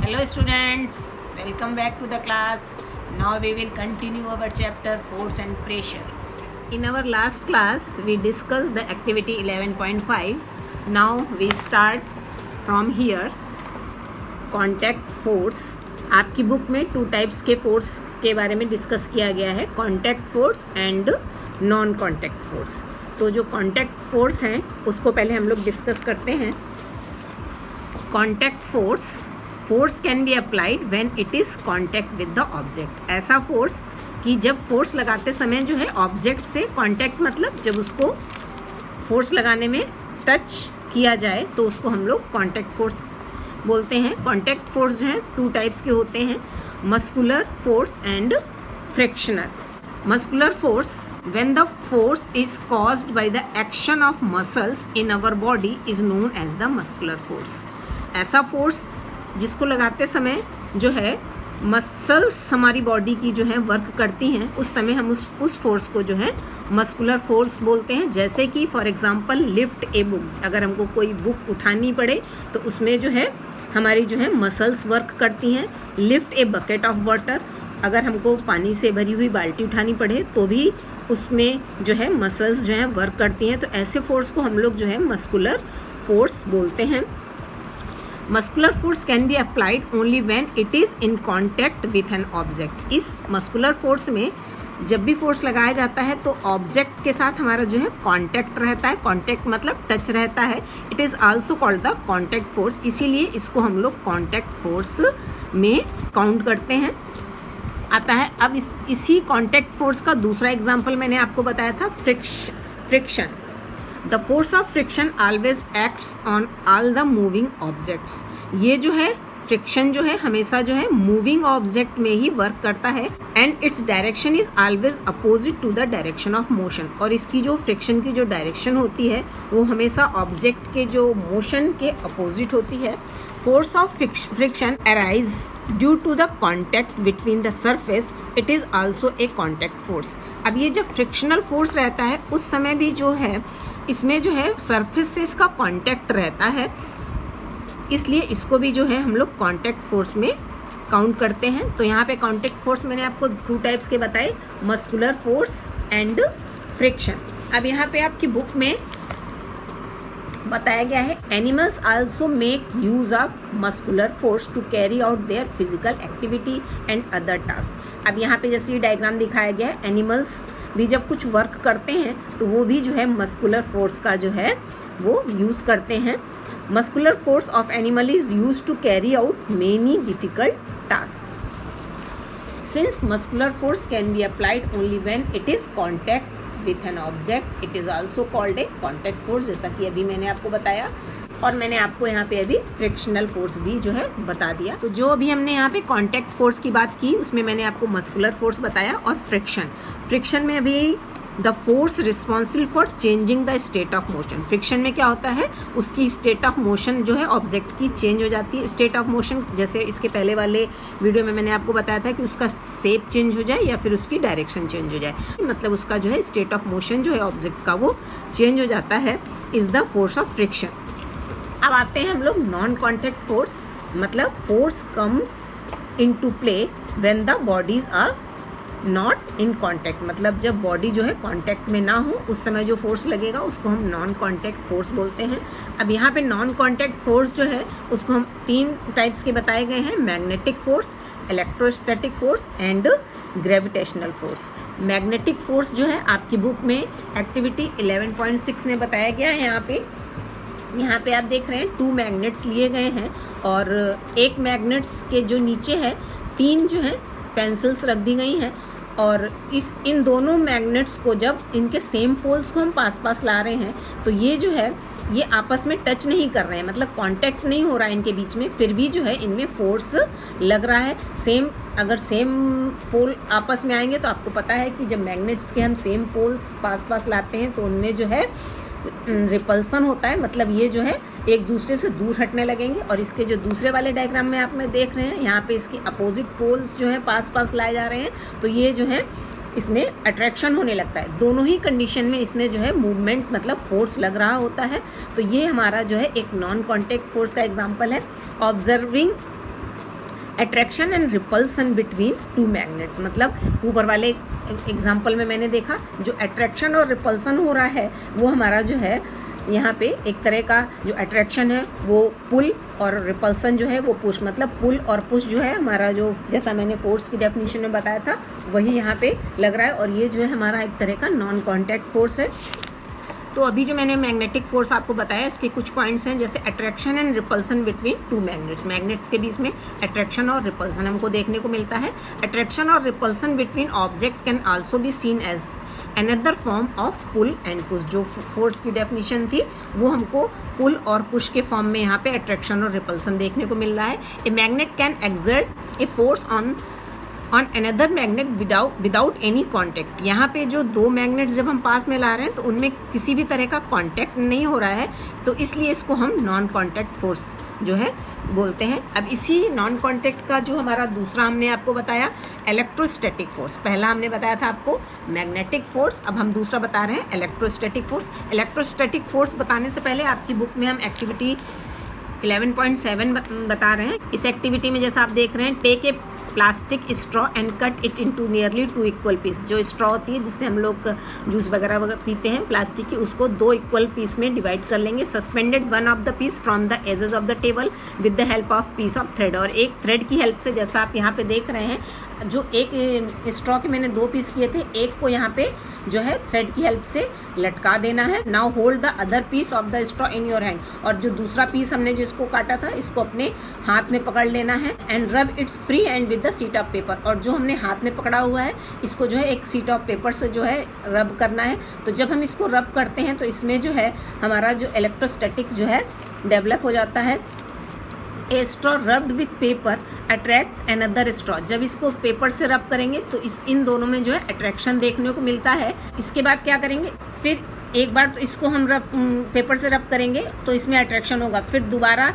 Hello students, welcome back to the class. Now we will continue our chapter Force and Pressure. In our last class we discussed the activity 11.5. Now we start from here. Contact force. आपकी book में 2 types के force के बारे में discuss किया गया है, contact force and non contact force. तो जो कॉन्टैक्ट फोर्स हैं उसको पहले हम लोग डिस्कस करते हैं. Contact force can be applied when it is contact with the object. ऐसा फोर्स कि जब फोर्स लगाते समय जो है ऑब्जेक्ट से कॉन्टैक्ट, मतलब जब उसको फोर्स लगाने में टच किया जाए तो उसको हम लोग कॉन्टैक्ट फोर्स बोलते हैं. कॉन्टैक्ट फोर्स जो है 2 टाइप्स के होते हैं, muscular force and frictional. Muscular force when the force is caused by the action of muscles in our body is known as the muscular force. ऐसा फोर्स जिसको लगाते समय जो है मसल्स हमारी बॉडी की जो है वर्क करती हैं, उस समय हम उस फोर्स को जो है मस्कुलर फोर्स बोलते हैं. जैसे कि for example lift a book. अगर हमको कोई बुक उठानी पड़े तो उसमें जो है हमारी जो है मसल्स वर्क करती हैं. Lift a bucket of water. अगर हमको पानी से भरी हुई बाल्टी उठानी पड़े तो भी उसमें जो है मसल्स जो है वर्क करती हैं. तो ऐसे फोर्स को हम लोग जो है मस्कुलर फोर्स बोलते हैं. Muscular force can be applied only when it is in contact with an object. इस मस्कुलर फोर्स में जब भी फोर्स लगाया जाता है तो ऑब्जेक्ट के साथ हमारा जो है कॉन्टैक्ट रहता है. कॉन्टैक्ट मतलब टच रहता है. It is also called the contact force. इसीलिए इसको हम लोग कॉन्टैक्ट फोर्स में काउंट करते हैं. आता है अब इसी कॉन्टैक्ट फोर्स का दूसरा एग्जाम्पल मैंने आपको बताया था, friction. The force of friction always acts on all the moving objects. ये जो है फ्रिक्शन जो है हमेशा जो है मूविंग ऑब्जेक्ट में ही वर्क करता है. And it's direction is always opposite to the direction of motion. और इसकी जो फ्रिक्शन की जो डायरेक्शन होती है वो हमेशा ऑब्जेक्ट के जो मोशन के अपोजिट होती है. Force of friction arise due to the contact between the surface. It is also a contact force. अब ये जब फ्रिक्शनल फोर्स रहता है उस समय भी जो है इसमें जो है सरफेस से इसका कांटेक्ट रहता है, इसलिए इसको भी जो है हम लोग कांटेक्ट फोर्स में काउंट करते हैं. तो यहाँ पे कांटेक्ट फोर्स मैंने आपको 2 टाइप्स के बताए, मस्कुलर फोर्स एंड फ्रिक्शन. अब यहाँ पे आपकी बुक में बताया गया है, animals also make use of muscular force to carry out their physical activity and other task. अब यहाँ पे जैसे ये डायग्राम दिखाया गया है, एनिमल्स भी जब कुछ वर्क करते हैं तो वो भी जो है मस्कुलर फोर्स का जो है वो यूज़ करते हैं. Muscular force of animal is use to carry out many difficult task. Since muscular force can be applied only when it is contact with an object, it is also called a contact force, जैसा कि अभी मैंने आपको बताया. और मैंने आपको यहाँ पे अभी फ्रिक्शनल फोर्स भी जो है बता दिया. तो जो अभी हमने यहाँ पे कॉन्टैक्ट फोर्स की बात की उसमें मैंने आपको मस्कुलर फोर्स बताया. और फ्रिक्शन में अभी the force responsible for changing the state of motion. Friction में क्या होता है, उसकी स्टेट ऑफ मोशन जो है ऑब्जेक्ट की चेंज हो जाती है. स्टेट ऑफ मोशन जैसे इसके पहले वाले वीडियो में मैंने आपको बताया था कि उसका शेप चेंज हो जाए या फिर उसकी डायरेक्शन चेंज हो जाए, मतलब उसका जो है स्टेट ऑफ मोशन जो है ऑब्जेक्ट का वो चेंज हो जाता है, is the force of friction. अब आते हैं हम लोग नॉन कॉन्टैक्ट फोर्स. मतलब force comes into play when the bodies are not in contact. मतलब जब बॉडी जो है कॉन्टैक्ट में ना हो उस समय जो फोर्स लगेगा उसको हम नॉन कॉन्टैक्ट फोर्स बोलते हैं. अब यहाँ पे नॉन कॉन्टैक्ट फोर्स जो है उसको हम 3 टाइप्स के बताए गए हैं, magnetic force, electrostatic force and gravitational force. Magnetic force जो है आपकी बुक में एक्टिविटी 11.6 में बताया गया है. यहाँ पे आप देख रहे हैं 2 मैग्नेट्स लिए गए हैं और एक मैग्नेट्स के जो नीचे है 3 जो है पेंसिल्स रख दी गई हैं. और इन दोनों मैग्नेट्स को जब इनके सेम पोल्स को हम पास ला रहे हैं तो ये जो है ये आपस में टच नहीं कर रहे हैं, मतलब कांटेक्ट नहीं हो रहा है इनके बीच में, फिर भी जो है इनमें फोर्स लग रहा है. अगर सेम पोल आपस में आएंगे तो आपको पता है कि जब मैग्नेट्स के हम सेम पोल्स पास लाते हैं तो उनमें जो है रिपल्सन होता है, मतलब ये जो है एक दूसरे से दूर हटने लगेंगे. और इसके जो दूसरे वाले डायग्राम में आप में देख रहे हैं यहाँ पे इसकी अपोजिट पोल्स जो है पास लाए जा रहे हैं, तो ये जो है इसमें अट्रैक्शन होने लगता है. दोनों ही कंडीशन में इसमें जो है मूवमेंट मतलब फोर्स लग रहा होता है. तो ये हमारा जो है एक नॉन कॉन्टैक्ट फोर्स का एग्जांपल है. Observing attraction and repulsion between two magnets, मतलब ऊपर वाले एग्जाम्पल में मैंने देखा जो अट्रैक्शन और रिपल्सन हो रहा है वो हमारा जो है यहाँ पे एक तरह का जो अट्रैक्शन है वो पुल और रिपल्सन जो है वो पुश, मतलब पुल और पुश जो है हमारा जो जैसा मैंने फोर्स की डेफिनेशन में बताया था वही यहाँ पे लग रहा है, और ये जो है हमारा एक तरह का नॉन कॉन्टैक्ट फोर्स है। तो अभी जो मैंने मैग्नेटिक फोर्स आपको बताया इसके कुछ पॉइंट्स हैं, जैसे attraction and repulsion between two magnets, magnets के बीच में अट्रैक्शन और रिपल्सन हमको देखने को मिलता है। अट्रैक्शन और repulsion between object can also be seen as another form of pull and push. जो फोर्स की डेफिनेशन थी वो हमको पुल और पुश के फॉर्म में यहाँ पे अट्रैक्शन और रिपल्सन देखने को मिल रहा है। A magnet can exert a force on another magnet without any contact. यहाँ पे जो दो मैग्नेट्स जब हम पास में ला रहे हैं तो उनमें किसी भी तरह का कॉन्टैक्ट नहीं हो रहा है, तो इसलिए इसको हम नॉन कॉन्टैक्ट फोर्स जो है बोलते हैं। अब इसी नॉन कॉन्टैक्ट का जो हमारा दूसरा हमने आपको बताया इलेक्ट्रोस्टैटिक फोर्स, पहला हमने बताया था आपको मैग्नेटिक फोर्स, अब हम दूसरा बता रहे हैं इलेक्ट्रोस्टैटिक फोर्स। इलेक्ट्रोस्टैटिक फोर्स बताने से पहले आपकी बुक में हम एक्टिविटी 11.7 बता रहे हैं। इस एक्टिविटी में जैसा आप देख रहे हैं, take a plastic straw and cut it into nearly 2 equal piece. जो स्ट्रॉ होती है जिससे हम लोग जूस वगैरह पीते हैं प्लास्टिक की, उसको 2 इक्वल पीस में डिवाइड कर लेंगे। Suspended one of the piece from the edges of the table with the help of piece of thread, और एक थ्रेड की हेल्प से, जैसा आप यहाँ पे देख रहे हैं, जो एक स्ट्रॉ के मैंने 2 पीस किए थे, एक को यहाँ पे जो है थ्रेड की हेल्प से लटका देना है। Now hold the other piece of the straw in your hand, और जो दूसरा पीस हमने जो इसको काटा था इसको अपने हाथ में पकड़ लेना है। एंड रब it's free hand with the sheet of paper, और जो हमने हाथ में पकड़ा हुआ है इसको जो है एक शीट ऑफ पेपर से जो है रब करना है। तो जब हम इसको रब करते हैं तो इसमें जो है हमारा जो इलेक्ट्रोस्टैटिक जो है डेवलप हो जाता है। A straw rubbed with paper attract another straw, जब इसको पेपर से रब करेंगे तो इन दोनों में जो है अट्रैक्शन देखने को मिलता है। इसके बाद क्या करेंगे, फिर एक बार तो इसको हम पेपर से रब करेंगे तो इसमें अट्रैक्शन होगा, फिर दोबारा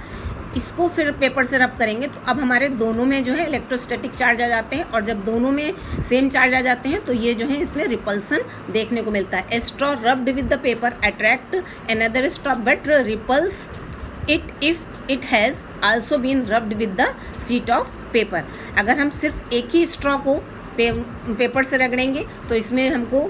इसको फिर पेपर से रब करेंगे तो अब हमारे दोनों में जो है इलेक्ट्रोस्टैटिक चार्ज आ जाते हैं, और जब दोनों में सेम चार्ज आ जाते हैं तो ये जो है इसमें रिपल्सन देखने को मिलता है। A straw rubbed with the paper attract another straw but repels it if it has also been rubbed with the sheet of paper. अगर हम सिर्फ एक ही स्ट्रॉ को पेपर से रगड़ेंगे तो इसमें हमको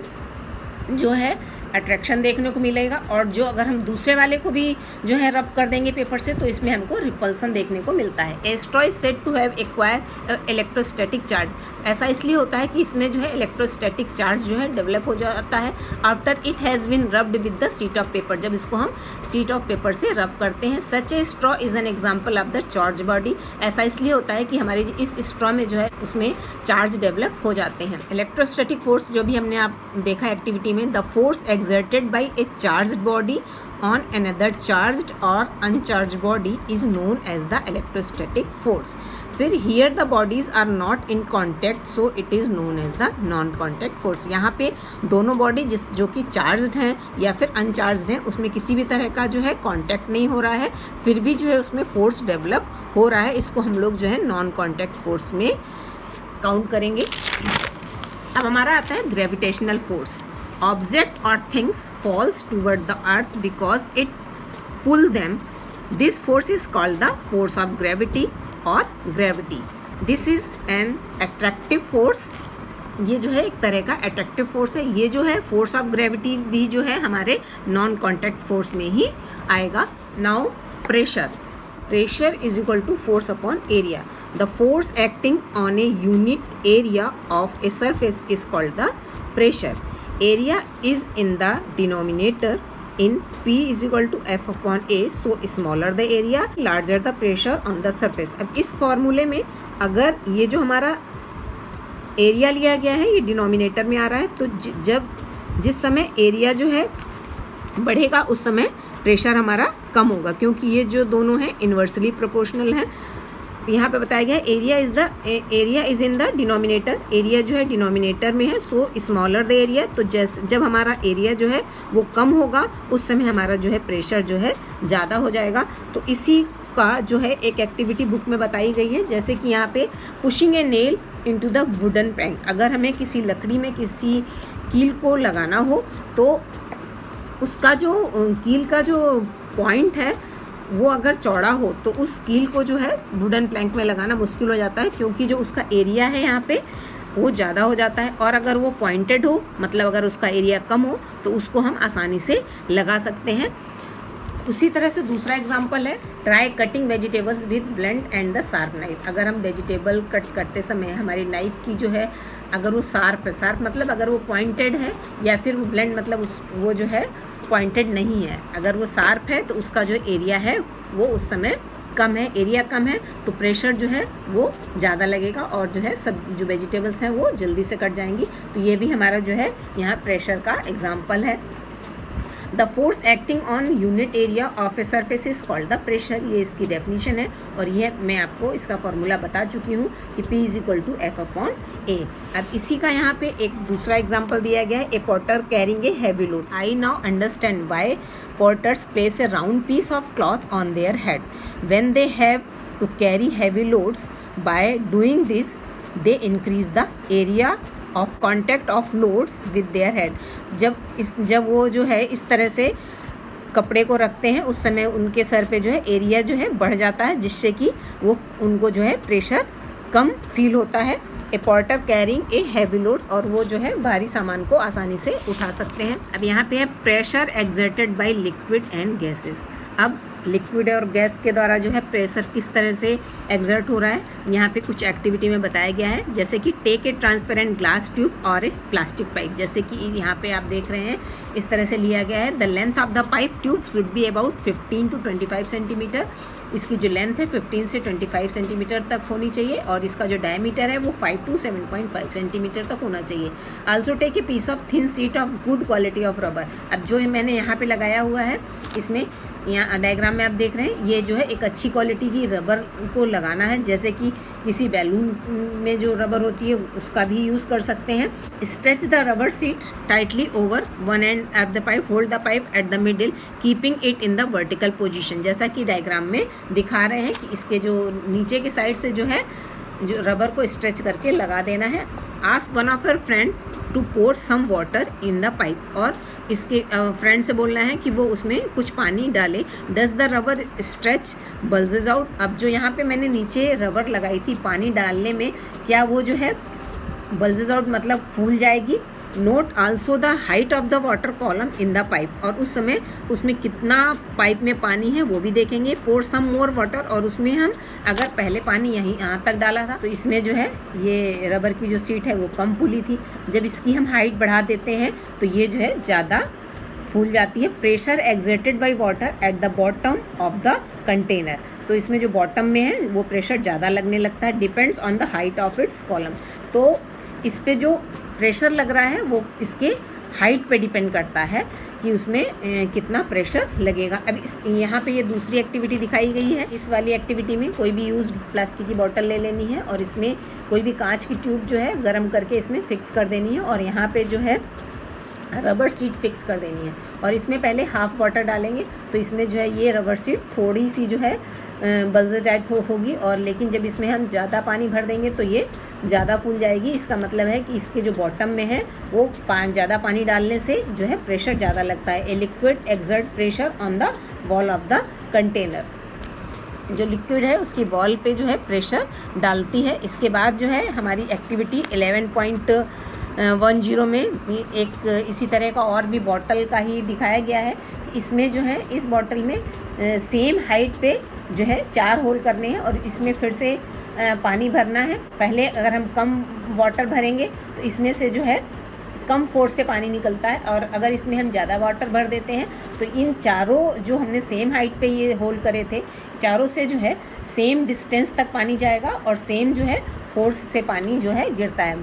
जो है अट्रैक्शन देखने को मिलेगा, और जो अगर हम दूसरे वाले को भी जो है रब कर देंगे पेपर से तो इसमें हमको रिपल्सन देखने को मिलता है। A straw is said to have acquire electrostatic charge, ऐसा इसलिए होता है कि इसमें जो है इलेक्ट्रोस्टैटिक चार्ज जो है डेवलप हो जाता है after it has been rubbed with the sheet of paper, जब इसको हम शीट ऑफ पेपर से रब करते हैं। Such a straw is an example of the charge body, ऐसा इसलिए होता है कि हमारे इस स्ट्रॉ में जो है उसमें चार्ज डेवलप हो जाते हैं। इलेक्ट्रोस्टैटिक फोर्स जो भी हमने आप देखा एक्टिविटी में, the force exerted by a charged body on another charged or uncharged body is known as the electrostatic force. फिर here the bodies are not in contact so it is known as the non contact force। यहाँ पे दोनों body जो कि charged हैं या फिर uncharged हैं उसमें किसी भी तरह का जो है कांटेक्ट नहीं हो रहा है, फिर भी जो है उसमें फोर्स डेवलप हो रहा है, इसको हम लोग जो है नॉन कॉन्टैक्ट फोर्स में काउंट करेंगे। अब हमारा आता है gravitational force. Object or things falls toward the earth because it pull them. This force is called the force of gravity or gravity. This is an attractive force. ये जो है एक तरह का अट्रैक्टिव फोर्स है। ये जो है फोर्स ऑफ ग्रेविटी भी जो है हमारे नॉन कॉन्टैक्ट फोर्स में ही आएगा। Now pressure is equal to force upon area. The force acting on a unit area of a surface is called the pressure. Area is in the denominator in P is equal to F upon A, so smaller the area, larger the pressure on the surface। अब इस फॉर्मूले में अगर ये जो हमारा area लिया गया है ये डिनोमिनेटर में आ रहा है, तो जिस समय एरिया जो है बढ़ेगा उस समय प्रेशर हमारा कम होगा, क्योंकि ये जो दोनों हैं इन्वर्सली प्रोपोर्शनल हैं। यहाँ पे बताया गया area is in the denominator, area जो है डिनोमिनेटर में है, सो स्मॉलर द एरिया। तो जब हमारा एरिया जो है वो कम होगा उस समय हमारा जो है प्रेशर जो है ज़्यादा हो जाएगा। तो इसी का जो है एक एक्टिविटी बुक में बताई गई है, जैसे कि यहाँ पे pushing A nail into the wooden plank. अगर हमें किसी लकड़ी में किसी कील को लगाना हो तो उसका जो कील का जो पॉइंट है वो अगर चौड़ा हो तो उस कील को जो है वुडन प्लैंक में लगाना मुश्किल हो जाता है, क्योंकि जो उसका एरिया है यहाँ पे वो ज़्यादा हो जाता है। और अगर वो पॉइंटेड हो, मतलब अगर उसका एरिया कम हो, तो उसको हम आसानी से लगा सकते हैं। उसी तरह से दूसरा एग्जाम्पल है, try cutting vegetables with blend and the sharp knife. अगर हम वेजिटेबल कट करते समय हमारी नाइफ की जो है अगर वो शार्प है, शार्प मतलब अगर वो पॉइंटेड है, या फिर वो ब्लेंड मतलब वो जो है पॉइंटेड नहीं है, अगर वो शार्प है तो उसका जो एरिया है वो उस समय कम है, एरिया कम है, तो प्रेशर जो है वो ज़्यादा लगेगा और जो है सब जो वेजिटेबल्स हैं वो जल्दी से कट जाएंगी। तो ये भी हमारा जो है यहाँ प्रेशर का एग्जाम्पल है। The force acting on unit area of a surface is called the pressure, ये इसकी डेफिनेशन है और ये मैं आपको इसका फॉर्मूला बता चुकी हूँ कि P = F/A। अब इसी का यहाँ पे एक दूसरा एग्जाम्पल दिया गया है, a porter carrying a heavy load. I now understand why porters place a round piece of cloth on their head. When they have to carry heavy loads, by doing this, they increase the area of contact of loads with their head. जब वो जो है इस तरह से कपड़े को रखते हैं उस समय उनके सर पे जो है एरिया जो है बढ़ जाता है, जिससे कि वो उनको जो है प्रेशर कम फील होता है। A porter carrying a heavy loads, और वो जो है भारी सामान को आसानी से उठा सकते हैं। अब यहाँ पे है pressure exerted by liquid and gases. अब लिक्विड और गैस के द्वारा जो है प्रेशर किस तरह से एक्सर्ट हो रहा है, यहाँ पे कुछ एक्टिविटी में बताया गया है, जैसे कि take a transparent glass tube और ए प्लास्टिक पाइप। जैसे कि यहाँ पे आप देख रहे हैं इस तरह से लिया गया है, the length of the pipe tube should be about 15 to 25 centimetre. इसकी जो लेंथ है 15 से 25 सेंटीमीटर तक होनी चाहिए और इसका जो डायमीटर है वो 5 to 7.5 सेंटीमीटर तक होना चाहिए। Also take a piece of thin sheet of good quality of rubber. अब जो मैंने यहाँ पे लगाया हुआ है, इसमें यहाँ डायग्राम में आप देख रहे हैं, ये जो है एक अच्छी क्वालिटी की रबर को लगाना है, जैसे कि किसी बैलून में जो रबर होती है उसका भी यूज़ कर सकते हैं। Stretch the rubber sheet tightly over one and at the pipe, hold the pipe at the middle, keeping it in the vertical position. जैसा कि डायग्राम में दिखा रहे हैं कि इसके जो नीचे के साइड से जो है जो रबर को स्ट्रेच करके लगा देना है। Ask one of your friend to pour some water in the pipe, और इसके फ्रेंड से बोलना है कि वो उसमें कुछ पानी डाले। Does the rubber stretch bulges out. अब जो यहाँ पे मैंने नीचे रबर लगाई थी पानी डालने में, क्या वो जो है बल्जेज आउट मतलब फूल जाएगी। Note also the height of the water column in the pipe, और उस समय उसमें कितना पाइप में पानी है वो भी देखेंगे। पोर सम मोर वाटर, और उसमें हम अगर पहले पानी यहाँ तक डाला था तो इसमें जो है ये रबर की जो सीट है वो कम फूली थी, जब इसकी हम हाइट बढ़ा देते हैं तो ये जो है ज़्यादा फूल जाती है। Pressure exerted by water at the bottom of the container, तो इसमें जो बॉटम में है वो प्रेशर ज़्यादा लगने लगता है। Depends on the height of its column, तो इस पे जो प्रेशर लग रहा है वो इसके हाइट पे डिपेंड करता है कि उसमें कितना प्रेशर लगेगा। अब इस यहाँ पे ये दूसरी एक्टिविटी दिखाई गई है। इस वाली एक्टिविटी में कोई भी यूज्ड प्लास्टिक की बोतल ले लेनी है और इसमें कोई भी कांच की ट्यूब जो है गर्म करके इसमें फिक्स कर देनी है, और यहाँ पे जो है रबर सीट फिक्स कर देनी है, और इसमें पहले हाफ वाटर डालेंगे तो इसमें जो है ये रबर सीट थोड़ी सी जो है बल्जे टाइप होगी, और लेकिन जब इसमें हम ज़्यादा पानी भर देंगे तो ये ज़्यादा फूल जाएगी। इसका मतलब है कि इसके जो बॉटम में है वो ज़्यादा पानी डालने से जो है प्रेशर ज़्यादा लगता है। A liquid exert pressure on the wall of the container, जो लिक्विड है उसकी वॉल पे जो है प्रेशर डालती है। इसके बाद जो है हमारी एक्टिविटी 11.10 में एक इसी तरह का और भी बॉटल का ही दिखाया गया है। इसमें जो है इस बॉटल में सेम हाइट पे जो है 4 होल करने हैं और इसमें फिर से पानी भरना है। पहले अगर हम कम वाटर भरेंगे तो इसमें से जो है कम फोर्स से पानी निकलता है, और अगर इसमें हम ज़्यादा वाटर भर देते हैं तो इन चारों जो हमने सेम हाइट पे ये होल करे थे, चारों से जो है सेम डिस्टेंस तक पानी जाएगा और सेम जो है फोर्स से पानी जो है गिरता है।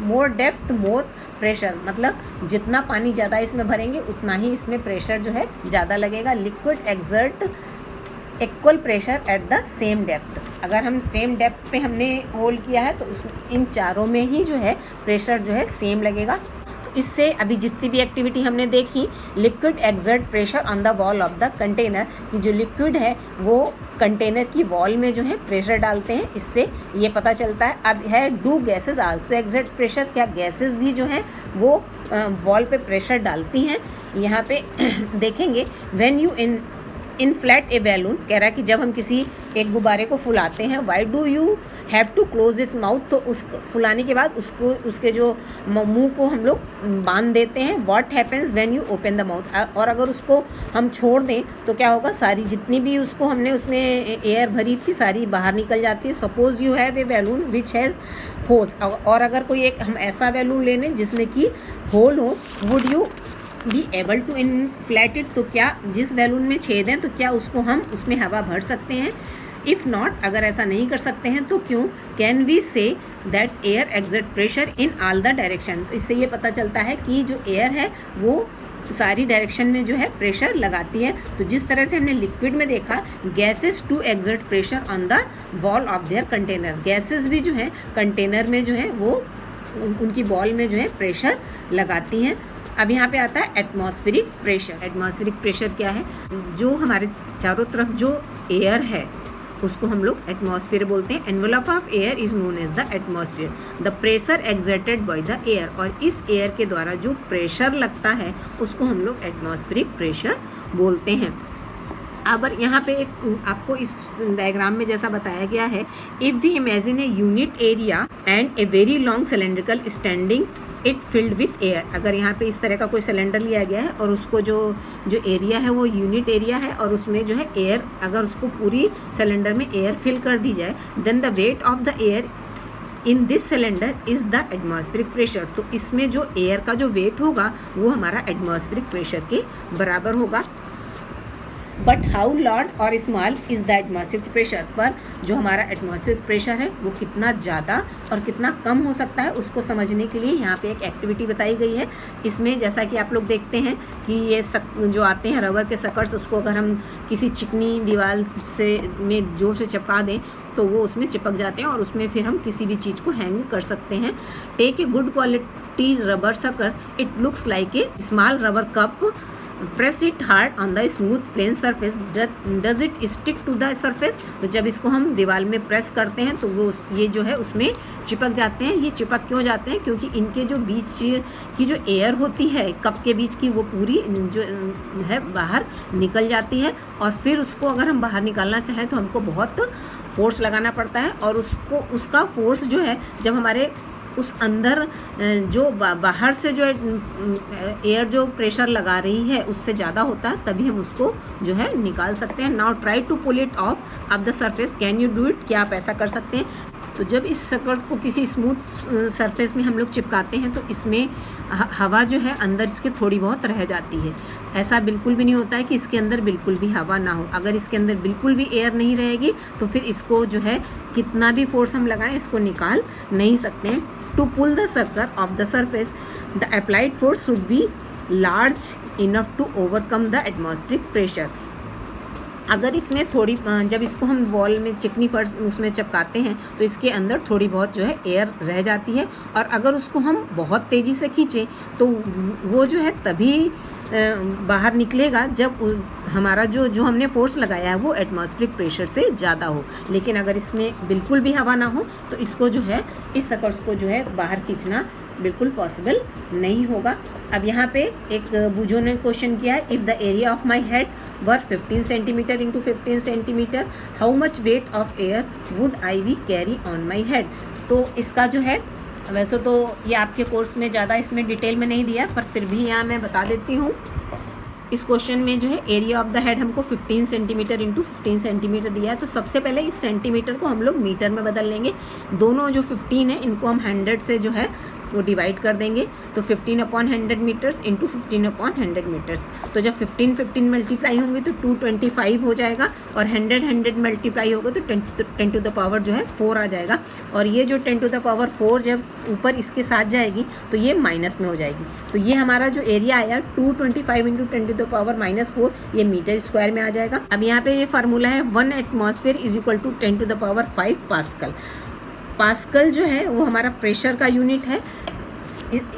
मोर डेप्थ मोर प्रेशर, मतलब जितना पानी ज़्यादा इसमें भरेंगे उतना ही इसमें प्रेशर जो है ज़्यादा लगेगा। Liquid exert equal pressure at the same depth. अगर हम सेम डेप्थ पे हमने होल किया है तो इन चारों में ही जो है प्रेशर जो है सेम लगेगा। तो इससे अभी जितनी भी एक्टिविटी हमने देखी, liquid exert pressure on the wall of the container, कि जो लिक्विड है वो कंटेनर की वॉल में जो है प्रेशर डालते हैं, इससे ये पता चलता है। अब है do gases also exert pressure, क्या गैसेस भी जो है वो वॉल पे प्रेशर डालती हैं। यहाँ पे देखेंगे when you inflate A balloon, कह रहा है कि जब हम किसी एक गुब्बारे को फुलाते हैं, why do you have to close its mouth, तो उस फुलाने के बाद उसको उसके जो मुंह को हम लोग बांध देते हैं. What happens when you open the mouth, और अगर उसको हम छोड़ दें तो क्या होगा, सारी जितनी भी उसको हमने उसमें एयर भरी थी सारी बाहर निकल जाती है. Suppose you have a balloon which has holes, और अगर कोई एक हम ऐसा बैलून ले लें जिसमें कि होल हो, would you be able to inflate it, तो क्या जिस बैलून में छेद हैं तो क्या उसको हम उसमें हवा भर सकते हैं. इफ़ नॉट, अगर ऐसा नहीं कर सकते हैं तो क्यों. Can we say that air exert pressure in all the direction, तो इससे ये पता चलता है कि जो एयर है वो सारी डायरेक्शन में जो है प्रेशर लगाती है. तो जिस तरह से हमने लिक्विड में देखा gases to exert pressure on the wall of their container, gases भी जो है कंटेनर में जो है वो उनकी बॉल में जो है प्रेशर लगाती हैं. अब यहाँ पे आता है एटमॉस्फेरिक प्रेशर. एटमॉस्फेरिक प्रेशर क्या है, जो हमारे चारों तरफ जो एयर है उसको हम लोग एटमॉस्फेयर बोलते हैं. Envelope of air is known as the atmosphere. The pressure exerted by the air, और इस एयर के द्वारा जो प्रेशर लगता है उसको हम लोग एटमॉस्फेरिक प्रेशर बोलते हैं. अब यहाँ पे एक आपको इस डायग्राम में जैसा बताया गया है, if we imagine a unit area and a very long cylindrical standing it filled with air. अगर यहाँ पे इस तरह का कोई सिलेंडर लिया गया है और उसको जो एरिया है वो यूनिट एरिया है और उसमें जो है एयर, अगर उसको पूरी सिलेंडर में एयर फिल कर दी जाए, then the weight of the air in this cylinder is the atmospheric pressure. तो इसमें जो एयर का जो वेट होगा वो हमारा एटमॉस्फेरिक प्रेशर के बराबर होगा. बट हाउ लार्ज और small is the atmospheric pressure, पर जो हमारा एटमॉस्फेरिक प्रेशर है वो कितना ज़्यादा और कितना कम हो सकता है उसको समझने के लिए यहाँ पे एक एक्टिविटी बताई गई है. इसमें जैसा कि आप लोग देखते हैं कि ये जो आते हैं रबर के सकर्स, उसको अगर हम किसी चिकनी दीवार से में जोर से चिपका दें तो वो उसमें चिपक जाते हैं और उसमें फिर हम किसी भी चीज़ को हैंग कर सकते हैं. Take a good quality rubber sucker, it looks like a small rubber cup, press it hard on the smooth plain surface, does it stick to the surface. तो जब इसको हम दीवार में प्रेस करते हैं तो वो ये जो है उसमें चिपक जाते हैं. ये चिपक क्यों जाते हैं, क्योंकि इनके जो बीच की जो एयर होती है कप के बीच की वो पूरी जो है बाहर निकल जाती है, और फिर उसको अगर हम बाहर निकालना चाहें तो हमको बहुत फोर्स लगाना पड़ता है. और उसका फोर्स जो है जब हमारे उस अंदर जो बाहर से जो एयर जो प्रेशर लगा रही है उससे ज़्यादा होता है, तभी हम उसको जो है निकाल सकते हैं. Now try to pull it off the surface, can you do it, क्या आप ऐसा कर सकते हैं. तो जब इस सकर्स को किसी स्मूथ सरफेस में हम लोग चिपकाते हैं तो इसमें हवा जो है अंदर इसके थोड़ी बहुत रह जाती है. ऐसा बिल्कुल भी नहीं होता है कि इसके अंदर बिल्कुल भी हवा ना हो. अगर इसके अंदर बिल्कुल भी एयर नहीं रहेगी तो फिर इसको जो है कितना भी फोर्स हम लगाएं इसको निकाल नहीं सकते हैं. To pull the circle of the surface the applied force should be large enough to overcome the atmospheric pressure. अगर इसमें थोड़ी, जब इसको हम वॉल में चिकनी फर्श उसमें चिपकाते हैं तो इसके अंदर थोड़ी बहुत जो है एयर रह जाती है, और अगर उसको हम बहुत तेज़ी से खींचें तो वो जो है तभी बाहर निकलेगा जब हमारा जो हमने फोर्स लगाया है वो एटमॉस्फेरिक प्रेशर से ज़्यादा हो. लेकिन अगर इसमें बिल्कुल भी हवा ना हो तो इसको जो है इस सकर्स को जो है बाहर खींचना बिल्कुल पॉसिबल नहीं होगा. अब यहाँ पे एक बूझो ने क्वेश्चन किया है, if the area of my head were 15 centimetre into 15 centimetre, how much weight of air would I we carry on my head. तो इसका जो है, वैसे तो ये आपके कोर्स में ज़्यादा इसमें डिटेल में नहीं दिया, पर फिर भी यहाँ मैं बता देती हूँ. इस क्वेश्चन में जो है एरिया ऑफ द हेड हमको 15 सेंटीमीटर इंटू 15 सेंटीमीटर दिया है. तो सबसे पहले इस सेंटीमीटर को हम लोग मीटर में बदल लेंगे. दोनों जो 15 है इनको हम 100 से जो है वो डिवाइड कर देंगे. तो 15/100 मीटर्स इंटू 15/100 मीटर्स. तो जब 15 मल्टीप्लाई होंगे तो 225 हो जाएगा, और 100 मल्टीप्लाई होगा तो 10 टू द पावर जो है 4 आ जाएगा. और ये जो 10 टू द पावर 4 जब ऊपर इसके साथ जाएगी तो ये माइनस में हो जाएगी. तो ये हमारा जो एरिया आया 225 इंटू 10 टू द पावर -4, ये मीटर स्क्वायर में आ जाएगा. अब यहाँ पे ये फार्मूला है 1 atmosphere is equal to 10 to the power 5 pascal. Pascal जो है वो हमारा प्रेशर का यूनिट है.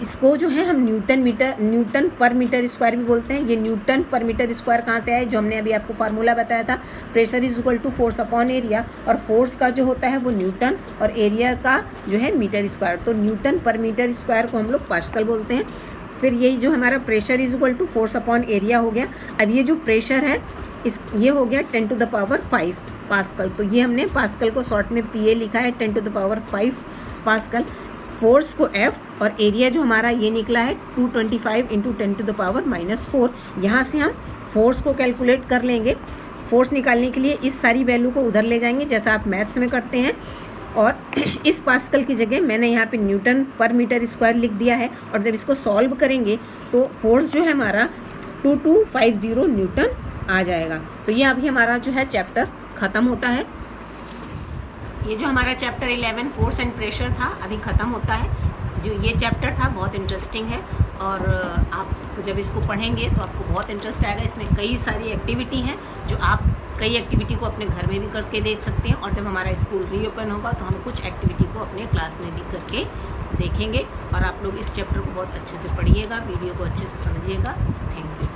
इसको जो है हम न्यूटन पर मीटर स्क्वायर भी बोलते हैं. ये न्यूटन पर मीटर स्क्वायर कहाँ से आए, जो हमने अभी आपको फार्मूला बताया था, pressure is equal to force upon area, और फोर्स का जो होता है वो न्यूटन और एरिया का जो है मीटर स्क्वायर. तो न्यूटन पर मीटर स्क्वायर को हम लोग पास्कल बोलते हैं. फिर यही जो हमारा pressure is equal to force upon area हो गया. अब ये जो प्रेशर है इस ये हो गया 10⁵ पास्कल। तो ये हमने पास्कल को शॉर्ट में PA लिखा है, 10⁵ पास्कल। फोर्स को F और एरिया जो हमारा ये निकला है 225 × 10⁻⁻4। यहाँ से हम फोर्स को कैलकुलेट कर लेंगे। फोर्स निकालने के लिए इस सारी वैल्यू को उधर ले जाएंगे जैसा आप मैथ्स में करते हैं, और इस पास्कल की जगह मैंने यहाँ पे न्यूटन पर मीटर स्क्वायर लिख दिया है। और जब इसको सॉल्व करेंगे तो फोर्स जो है हमारा 2250 न्यूटन आ जाएगा। तो ये अभी हमारा जो है चैप्टर ख़त्म होता है। ये जो हमारा चैप्टर 11 फोर्स एंड प्रेशर था अभी ख़त्म होता है। जो ये चैप्टर था बहुत इंटरेस्टिंग है, और आप जब इसको पढ़ेंगे तो आपको बहुत इंटरेस्ट आएगा। इसमें कई सारी एक्टिविटी हैं जो आप कई एक्टिविटी को अपने घर में भी करके देख सकते हैं, और जब हमारा स्कूल रीओपन होगा तो हम कुछ एक्टिविटी को अपने क्लास में भी करके देखेंगे। और आप लोग इस चैप्टर को बहुत अच्छे से पढ़िएगा, वीडियो को अच्छे से समझिएगा। Thank you.